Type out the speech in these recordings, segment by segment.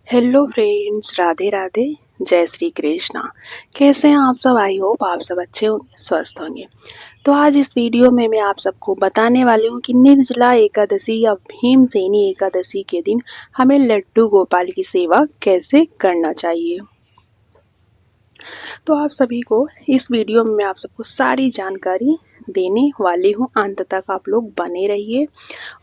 Hello friends, Radhe Radhe. जय श्री कृष्णा। कैसे हैं आप सब? आई होप आप सब अच्छे होंगे, स्वस्थ होंगे। तो आज इस वीडियो में मैं आप सबको बताने वाली हूँ कि निर्जला एकादशी या भीमसेनी एकादशी के दिन हमें लड्डू गोपाल की सेवा कैसे करना चाहिए। तो आप सभी को इस वीडियो में मैं आप सबको सारी जानकारी देने वाली हूँ। अंत तक आप लोग बने रहिए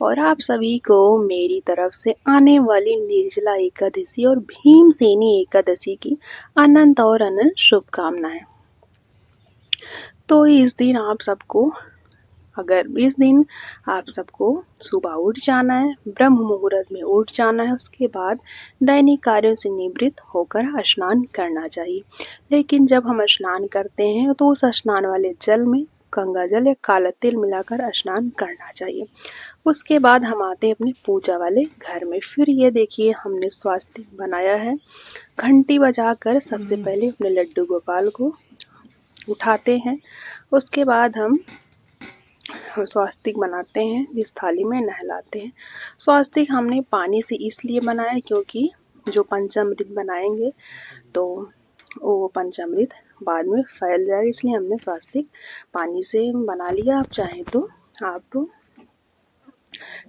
और आप सभी को मेरी तरफ से आने वाली निर्जला एकादशी और भीमसेनी एकादशी की अनंत और अनंत शुभकामनाएं। तो इस दिन आप सबको सुबह उठ जाना है, ब्रह्म मुहूर्त में उठ जाना है। उसके बाद दैनिक कार्यों से निवृत्त होकर स्नान करना चाहिए। लेकिन जब हम स्नान करते हैं तो उस स्नान वाले जल में गंगा जल या काला तिल मिलाकर स्नान करना चाहिए। उसके बाद हम आते हैं अपने पूजा वाले घर में। फिर ये देखिए, हमने स्वास्तिक बनाया है। घंटी बजाकर सबसे पहले अपने लड्डू गोपाल को उठाते हैं। उसके बाद हम स्वास्तिक बनाते हैं, जिस थाली में नहलाते हैं। स्वास्तिक हमने पानी से इसलिए बनाया क्योंकि जो पंचामृत बनाएंगे तो वो पंचामृत बाद में फैल जाए, इसलिए हमने स्वास्तिक पानी से बना लिया। आप चाहें तो आप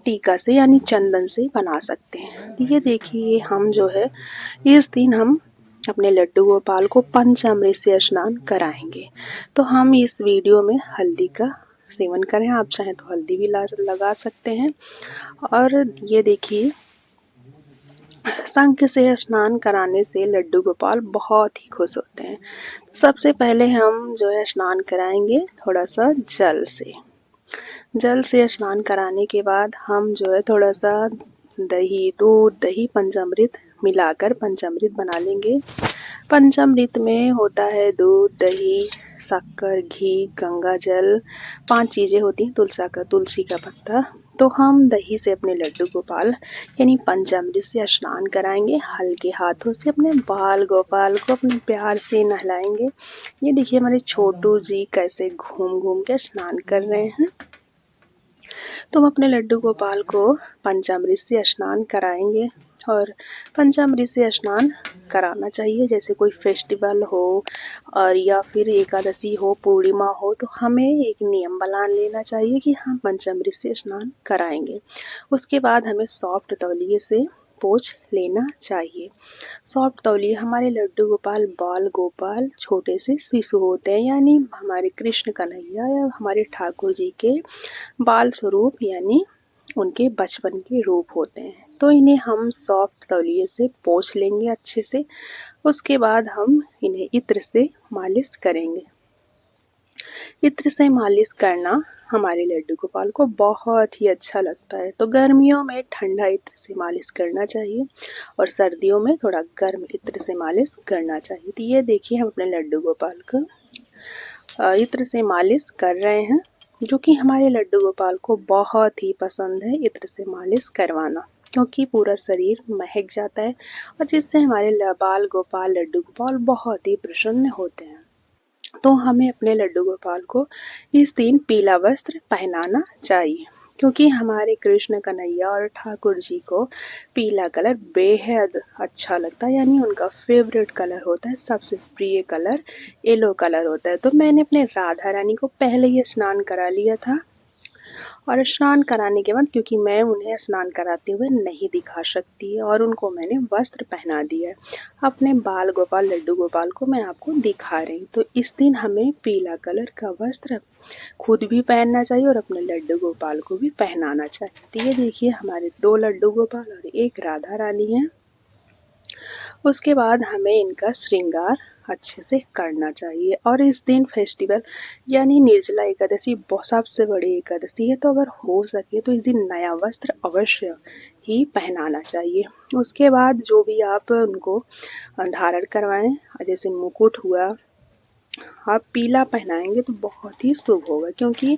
टीका से यानी चंदन से बना सकते हैं। तो ये देखिए, हम जो है इस दिन हम अपने लड्डू गोपाल को पंचामृत से स्नान कराएंगे। तो हम इस वीडियो में हल्दी का सेवन करें। आप चाहें तो हल्दी भी लगा सकते हैं। और ये देखिए, शंख से स्नान कराने से लड्डू गोपाल बहुत ही खुश होते हैं। सबसे पहले हम जो है स्नान कराएंगे थोड़ा सा जल से स्नान कराने के बाद हम जो है थोड़ा सा दूध दही पंचामृत मिलाकर पंचामृत बना लेंगे। पंचामृत में होता है दूध, दही, शक्कर, घी, गंगा जल, 5 चीज़ें होती हैं, तुलसी का पत्ता। तो हम दही से अपने लड्डू गोपाल यानी पंचामृत से स्नान कराएंगे। हल्के हाथों से अपने बाल गोपाल को अपने प्यार से नहलाएंगे। ये देखिए हमारे छोटू जी कैसे घूम घूम के स्नान कर रहे हैं। तो हम अपने लड्डू गोपाल को पंचामृत से स्नान कराएंगे। और पंचामृत से स्नान कराना चाहिए, जैसे कोई फेस्टिवल हो और या फिर एकादशी हो, पूर्णिमा हो, तो हमें एक नियम बना लेना चाहिए कि हम पंचामृत से स्नान कराएंगे। उसके बाद हमें सॉफ्ट तौलिए से पोंछ लेना चाहिए। सॉफ्ट तौलिए हमारे लड्डू गोपाल बाल गोपाल छोटे से शिशु होते हैं, यानी हमारे कृष्ण कन्हैया या हमारे ठाकुर जी के बाल स्वरूप यानी उनके बचपन के रूप होते हैं। तो इन्हें हम सॉफ्ट तौलिए से पोंछ लेंगे अच्छे से। उसके बाद हम इन्हें इत्र से मालिश करेंगे। इत्र से मालिश करना हमारे लड्डू गोपाल को बहुत ही अच्छा लगता है। तो गर्मियों में ठंडा इत्र से मालिश करना चाहिए और सर्दियों में थोड़ा गर्म इत्र से मालिश करना चाहिए। तो ये देखिए, हम अपने लड्डू गोपाल को इत्र से मालिश कर रहे हैं, जो कि हमारे लड्डू गोपाल को बहुत ही पसंद है इत्र से मालिश करवाना, क्योंकि पूरा शरीर महक जाता है और जिससे हमारे बाल गोपाल लड्डू गोपाल बहुत ही प्रसन्न होते हैं। तो हमें अपने लड्डू गोपाल को इस दिन पीला वस्त्र पहनाना चाहिए, क्योंकि हमारे कृष्ण कन्हैया और ठाकुर जी को पीला कलर बेहद अच्छा लगता है, यानी उनका फेवरेट कलर होता है, सबसे प्रिय कलर येलो कलर होता है। तो मैंने अपने राधा रानी को पहले ही स्नान करा लिया था और स्नान कराने के बाद, क्योंकि मैं उन्हें स्नान कराते हुए नहीं दिखा सकती और उनको मैंने वस्त्र पहना दिया है, अपने बाल गोपाल लड्डू गोपाल को मैं आपको दिखा रही। तो इस दिन हमें पीला कलर का वस्त्र खुद भी पहनना चाहिए और अपने लड्डू गोपाल को भी पहनाना चाहिए। तो ये देखिए, हमारे 2 लड्डू गोपाल और 1 राधा रानी है। उसके बाद हमें इनका श्रृंगार अच्छे से करना चाहिए। और इस दिन फेस्टिवल यानी निर्जला एकादशी सबसे बड़ी एकादशी है, तो अगर हो सके तो इस दिन नया वस्त्र अवश्य ही पहनाना चाहिए। उसके बाद जो भी आप उनको धारण करवाएं, जैसे मुकुट हुआ, आप पीला पहनाएंगे तो बहुत ही शुभ होगा, क्योंकि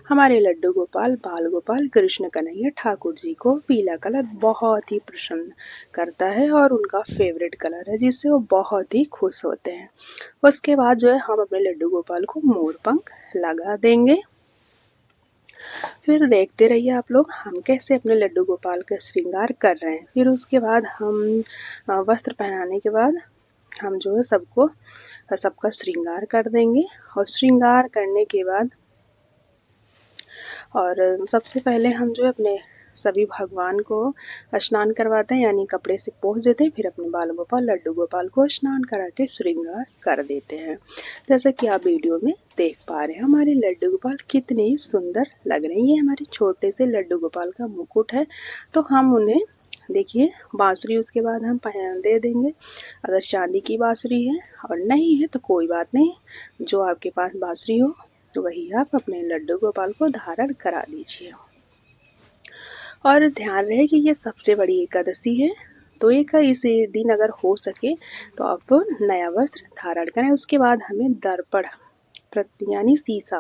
हमारे लड्डू गोपाल बाल गोपाल कृष्ण कन्हैया ठाकुर जी को पीला कलर बहुत ही प्रसन्न करता है और उनका फेवरेट कलर है, जिससे वो बहुत ही खुश होते हैं। उसके बाद जो है हम अपने लड्डू गोपाल को मोर पंख लगा देंगे। फिर देखते रहिए आप लोग हम कैसे अपने लड्डू गोपाल का श्रृंगार कर रहे हैं। फिर उसके बाद हम वस्त्र पहनाने के बाद हम जो है सबका श्रृंगार कर देंगे। और श्रृंगार करने के बाद और सबसे पहले हम जो है अपने सभी भगवान को स्नान करवाते हैं, यानी कपड़े से पोंछ देते हैं। फिर अपने बाल गोपाल लड्डू गोपाल को स्नान करा के श्रृंगार कर देते हैं। जैसा कि आप वीडियो में देख पा रहे हैं हमारे लड्डू गोपाल कितने ही सुंदर लग रहे हैं। ये हमारे छोटे से लड्डू गोपाल का मुकुट है। तो हम उन्हें देखिए बांसुरी उसके बाद हम दे देंगे। अगर चांदी की बांसुरी है और नहीं है तो कोई बात नहीं, जो आपके पास बांसुरी हो तो वही आप अपने लड्डू गोपाल को धारण करा दीजिए। और ध्यान रहे कि ये सबसे बड़ी एकादशी है, तो इस दिन अगर हो सके तो आप नया वस्त्र धारण करें। उसके बाद हमें दर्पण यानी शीशा,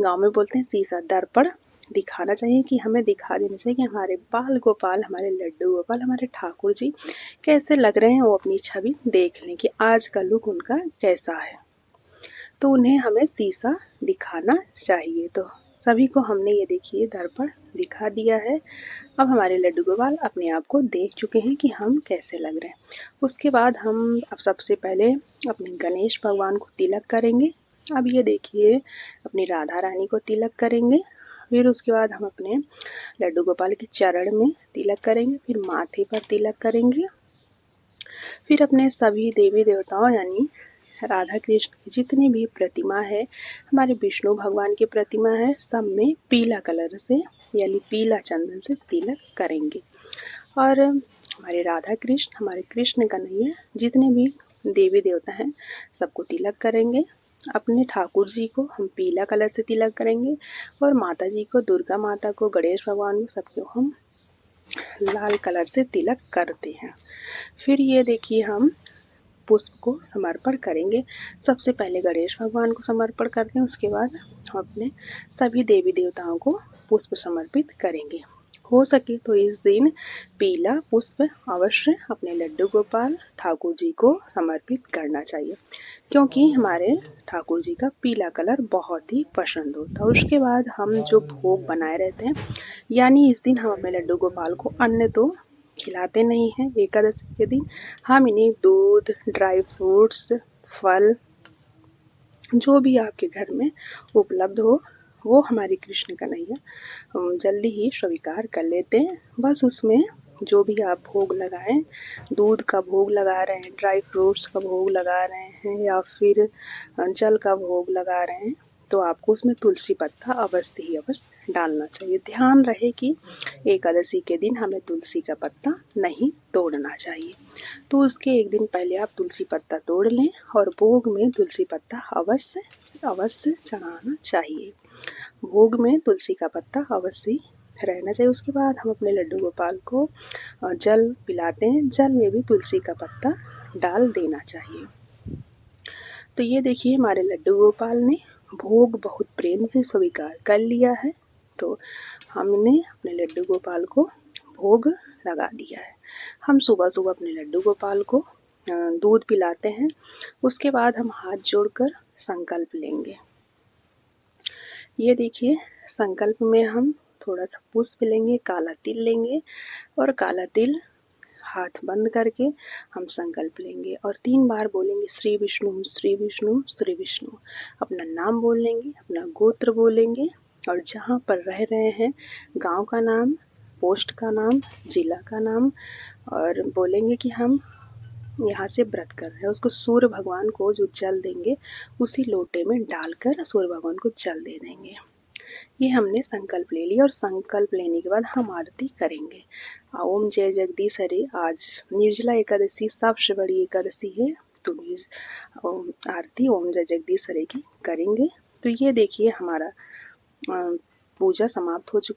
गांव में बोलते हैं शीशा, दर्पण दिखाना चाहिए कि हमें दिखा देना चाहिए कि हमारे बाल गोपाल, हमारे लड्डू गोपाल, हमारे ठाकुर जी कैसे लग रहे हैं। वो अपनी छवि देख लें कि आज का लुक उनका कैसा है, तो उन्हें हमें शीशा दिखाना चाहिए। तो सभी को हमने ये देखिए दर्पण दिखा दिया है। अब हमारे लड्डू गोपाल अपने आप को देख चुके हैं कि हम कैसे लग रहे हैं। उसके बाद हम अब सबसे पहले अपने गणेश भगवान को तिलक करेंगे। अब ये देखिए अपनी राधा रानी को तिलक करेंगे। फिर उसके बाद हम अपने लड्डू गोपाल के चरण में तिलक करेंगे, फिर माथे पर तिलक करेंगे। फिर अपने सभी देवी देवताओं यानी राधा कृष्ण की जितनी भी प्रतिमा है, हमारे विष्णु भगवान की प्रतिमा है, सब में पीला कलर से यानी पीला चंदन से तिलक करेंगे। और हमारे राधा कृष्ण, हमारे कृष्ण कन्हैया जितने भी देवी देवता हैं सबको तिलक करेंगे। अपने ठाकुर जी को हम पीला कलर से तिलक करेंगे और माता जी को, दुर्गा माता को, गणेश भगवान को, सबको हम लाल कलर से तिलक करते हैं। फिर ये देखिए हम पुष्प को समर्पण करेंगे। सबसे पहले गणेश भगवान को समर्पण करते हैं, उसके बाद हम अपने सभी देवी देवताओं को पुष्प समर्पित करेंगे। हो सके तो इस दिन पीला पुष्प अवश्य अपने लड्डू गोपाल ठाकुर जी को समर्पित करना चाहिए, क्योंकि हमारे ठाकुर जी का पीला कलर बहुत ही पसंद होता है। उसके बाद हम जो भोग बनाए रहते हैं, यानी इस दिन हम अपने लड्डू गोपाल को अन्न तो खिलाते नहीं हैं। एकादशी के दिन हम इन्हें दूध, ड्राई फ्रूट्स, फल जो भी आपके घर में उपलब्ध हो वो हमारे कृष्ण कन्हैया जल्दी ही स्वीकार कर लेते हैं। बस उसमें जो भी आप भोग लगाएं, दूध का भोग लगा रहे हैं, ड्राई फ्रूट्स का भोग लगा रहे हैं या फिर जल का भोग लगा रहे हैं, तो आपको उसमें तुलसी पत्ता अवश्य ही अवश्य डालना चाहिए। ध्यान रहे कि एकादशी के दिन हमें तुलसी का पत्ता नहीं तोड़ना चाहिए। तो उसके एक दिन पहले आप तुलसी पत्ता तोड़ लें और भोग में तुलसी पत्ता अवश्य अवश्य चढ़ाना चाहिए। भोग में तुलसी का पत्ता अवश्य रहना चाहिए। उसके बाद हम अपने लड्डू गोपाल को जल पिलाते हैं, जल में भी तुलसी का पत्ता डाल देना चाहिए। तो ये देखिए हमारे लड्डू गोपाल ने भोग बहुत प्रेम से स्वीकार कर लिया है। तो हमने अपने लड्डू गोपाल को भोग लगा दिया है। हम सुबह सुबह अपने लड्डू गोपाल को दूध पिलाते हैं। उसके बाद हम हाथ जोड़कर संकल्प लेंगे। ये देखिए संकल्प में हम थोड़ा सा पुष्प लेंगे, काला तिल लेंगे और काला तिल हाथ बंद करके हम संकल्प लेंगे और 3 बार बोलेंगे श्री विष्णु श्री विष्णु श्री विष्णु। अपना नाम बोल लेंगे, अपना गोत्र बोलेंगे और जहाँ पर रह रहे हैं गांव का नाम, पोस्ट का नाम, जिला का नाम, और बोलेंगे कि हम यहाँ से व्रत कर रहे हैं। उसको सूर्य भगवान को जो जल देंगे उसी लोटे में डालकर सूर्य भगवान को जल दे देंगे। ये हमने संकल्प ले लिया और संकल्प लेने के बाद हम आरती करेंगे। ओम जय जगदीश हरे। आज निर्जला एकादशी सबसे बड़ी एकादशी है, तो आरती ओम जय जगदीश हरे की करेंगे। तो ये देखिए हमारा पूजा समाप्त हो चुका।